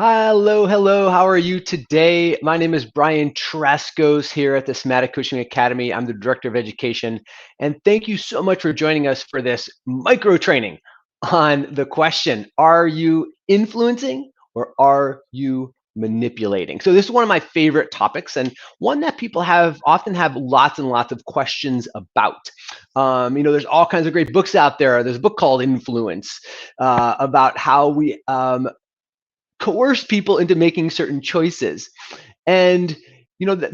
Hello, hello. How are you today? My name is Brian Trascos here at the Somatic Coaching Academy. I'm the Director of Education. And thank you so much for joining us for this micro training on the question, are you influencing or are you manipulating? So this is one of my favorite topics and one that people often have lots and lots of questions about. There's all kinds of great books out there. There's a book called Influence about how we coerce people into making certain choices. And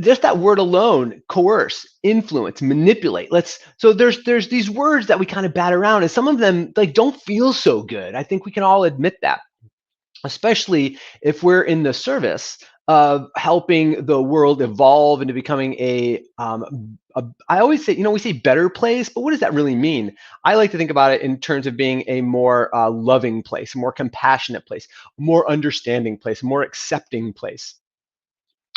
just that word alone, coerce, influence, manipulate. There's these words that we kind of bat around, and some of them like don't feel so good. I think we can all admit that, especially if we're in the service of helping the world evolve into becoming I always say, we say better place, but what does that really mean? I like to think about it in terms of being a more loving place, a more compassionate place, a more understanding place, a more accepting place,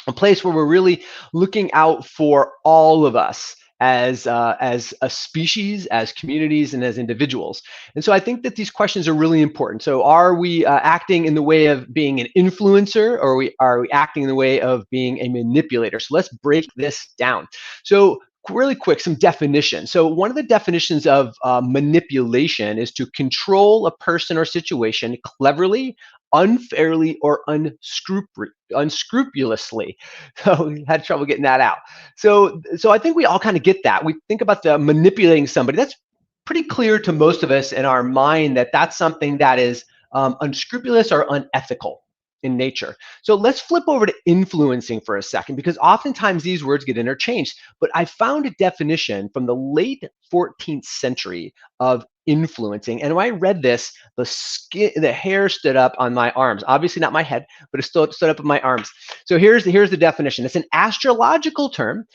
a place where we're really looking out for all of us as a species, as communities, and as individuals. And so I think that these questions are really important. So are we acting in the way of being an influencer, or are we acting in the way of being a manipulator? So let's break this down. So really quick, some definitions. So one of the definitions of manipulation is to control a person or situation cleverly, unfairly, or unscrupulously. So we had trouble getting that out. So I think we all kind of get that. We think about the manipulating somebody. That's pretty clear to most of us in our mind that that's something that is unscrupulous or unethical in nature. So let's flip over to influencing for a second, because oftentimes these words get interchanged. But I found a definition from the late 14th century of influencing. And when I read this, the hair stood up on my arms. Obviously not my head, but it still stood up on my arms. So here's the definition. It's an astrological term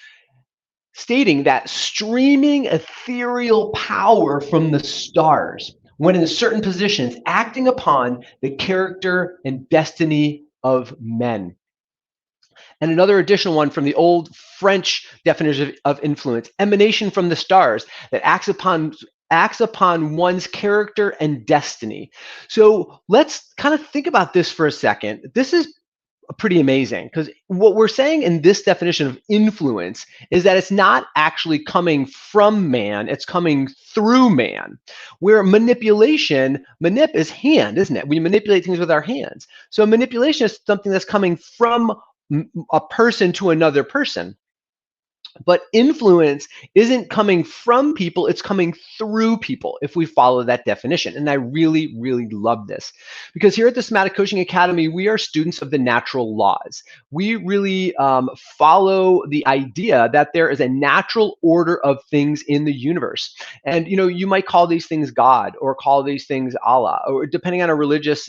stating that streaming ethereal power from the stars when in certain positions, acting upon the character and destiny of men. And another additional one from the old French definition of influence, emanation from the stars that acts upon one's character and destiny. So let's kind of think about this for a second. This is pretty amazing, because what we're saying in this definition of influence is that it's not actually coming from man, it's coming through man. Where manip is hand, isn't it? We manipulate things with our hands. So manipulation is something that's coming from a person to another person. But influence isn't coming from people, it's coming through people if we follow that definition. And I really, really love this, because here at the Somatic Coaching Academy, we are students of the natural laws. We really follow the idea that there is a natural order of things in the universe. And you might call these things God, or call these things Allah, or depending on a religious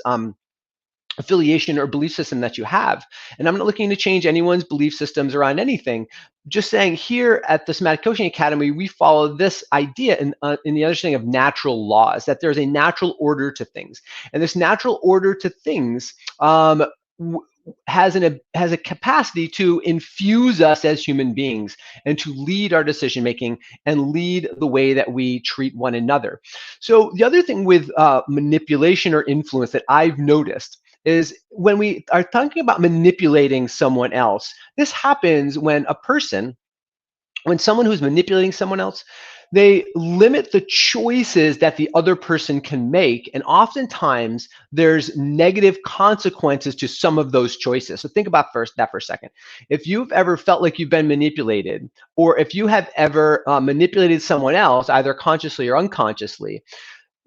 affiliation or belief system that you have. And I'm not looking to change anyone's belief systems around anything. Just saying, here at the Somatic Coaching Academy, we follow this idea in the understanding of natural laws, that there's a natural order to things. And this natural order to things has a capacity to infuse us as human beings and to lead our decision making and lead the way that we treat one another. So the other thing with manipulation or influence that I've noticed is when we are talking about manipulating someone else, this happens when someone who's manipulating someone else, they limit the choices that the other person can make. And oftentimes there's negative consequences to some of those choices. So think about that for a second. If you've ever felt like you've been manipulated, or if you have ever manipulated someone else, either consciously or unconsciously,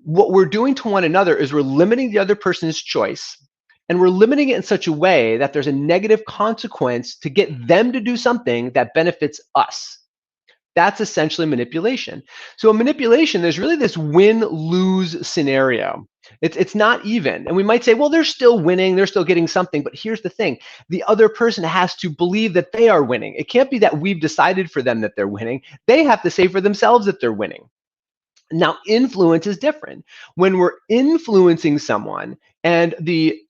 what we're doing to one another is we're limiting the other person's choice. And we're limiting it in such a way that there's a negative consequence to get them to do something that benefits us. That's essentially manipulation. So in manipulation, there's really this win-lose scenario. It's not even. And we might say, well, they're still winning, they're still getting something. But here's the thing. The other person has to believe that they are winning. It can't be that we've decided for them that they're winning. They have to say for themselves that they're winning. Now, influence is different. When we're influencing someone and the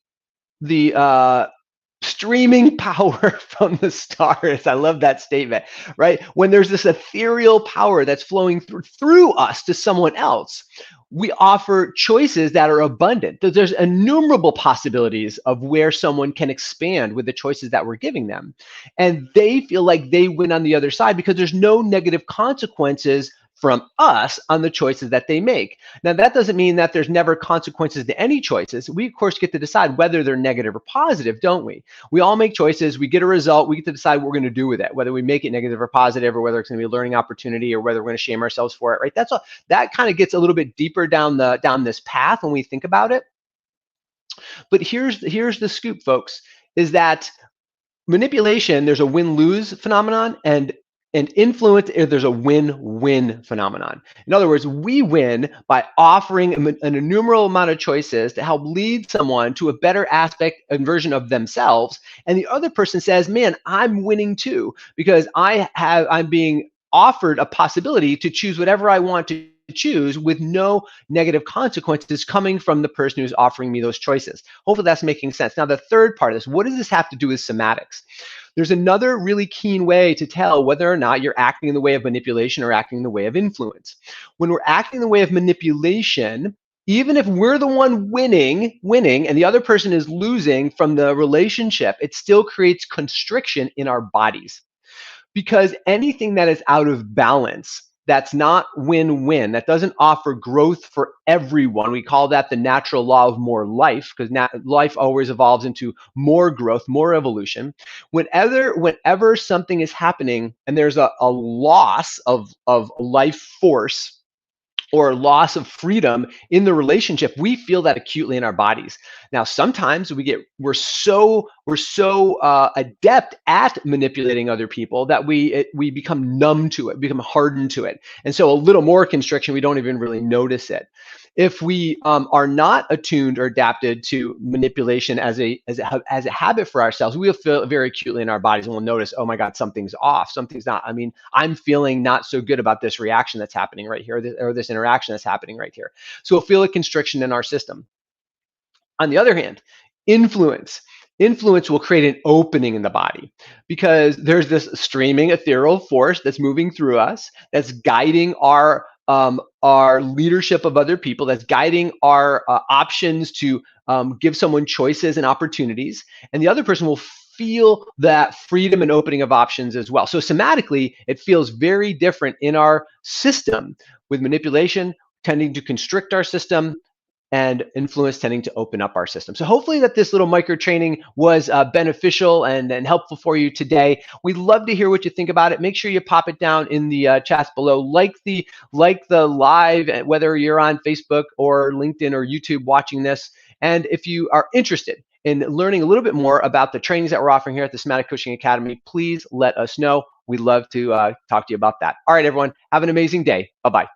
streaming power from the stars. I love that statement, right? When there's this ethereal power that's flowing through us to someone else, we offer choices that are abundant. There's innumerable possibilities of where someone can expand with the choices that we're giving them. And they feel like they win on the other side because there's no negative consequences from us on the choices that they make. Now, that doesn't mean that there's never consequences to any choices. We, of course, get to decide whether they're negative or positive, don't we? We all make choices. We get a result. We get to decide what we're going to do with it, whether we make it negative or positive, or whether it's going to be a learning opportunity, or whether we're going to shame ourselves for it, right? That's all. That kind of gets a little bit deeper down this path when we think about it. But here's the scoop, folks, is that manipulation, there's a win-lose phenomenon, and influence, there's a win-win phenomenon. In other words, we win by offering an innumerable amount of choices to help lead someone to a better aspect and version of themselves. And the other person says, man, I'm winning too, because I'm being offered a possibility to choose whatever I want to choose with no negative consequences coming from the person who's offering me those choices. Hopefully that's making sense. Now, the third part of this, what does this have to do with somatics? There's another really keen way to tell whether or not you're acting in the way of manipulation or acting in the way of influence. When we're acting in the way of manipulation, even if we're the one winning, and the other person is losing from the relationship, it still creates constriction in our bodies. Because anything that is out of balance, that's not win-win, that doesn't offer growth for everyone. We call that the natural law of more life, because life always evolves into more growth, more evolution. Whenever something is happening and there's a loss of life force or loss of freedom in the relationship, we feel that acutely in our bodies. Now, sometimes we're so adept at manipulating other people that we become numb to it, become hardened to it, and so a little more constriction, we don't even really notice it. If we are not attuned or adapted to manipulation as a habit for ourselves, we'll feel it very acutely in our bodies, and we'll notice, oh my God, something's off, something's not. I mean, I'm feeling not so good about this reaction that's happening right here, or this interaction that's happening right here. So we'll feel a constriction in our system. On the other hand, influence. Influence will create an opening in the body because there's this streaming ethereal force that's moving through us, that's guiding our leadership of other people, that's guiding our options to give someone choices and opportunities, and the other person will feel that freedom and opening of options as well. So somatically, it feels very different in our system, with manipulation tending to constrict our system, and influence tending to open up our system. So hopefully that this little micro training was beneficial and helpful for you today. We'd love to hear what you think about it. Make sure you pop it down in the chats below. Like the live, whether you're on Facebook or LinkedIn or YouTube watching this. And if you are interested in learning a little bit more about the trainings that we're offering here at the Somatic Coaching Academy, please let us know. We'd love to talk to you about that. All right, everyone, have an amazing day. Bye-bye.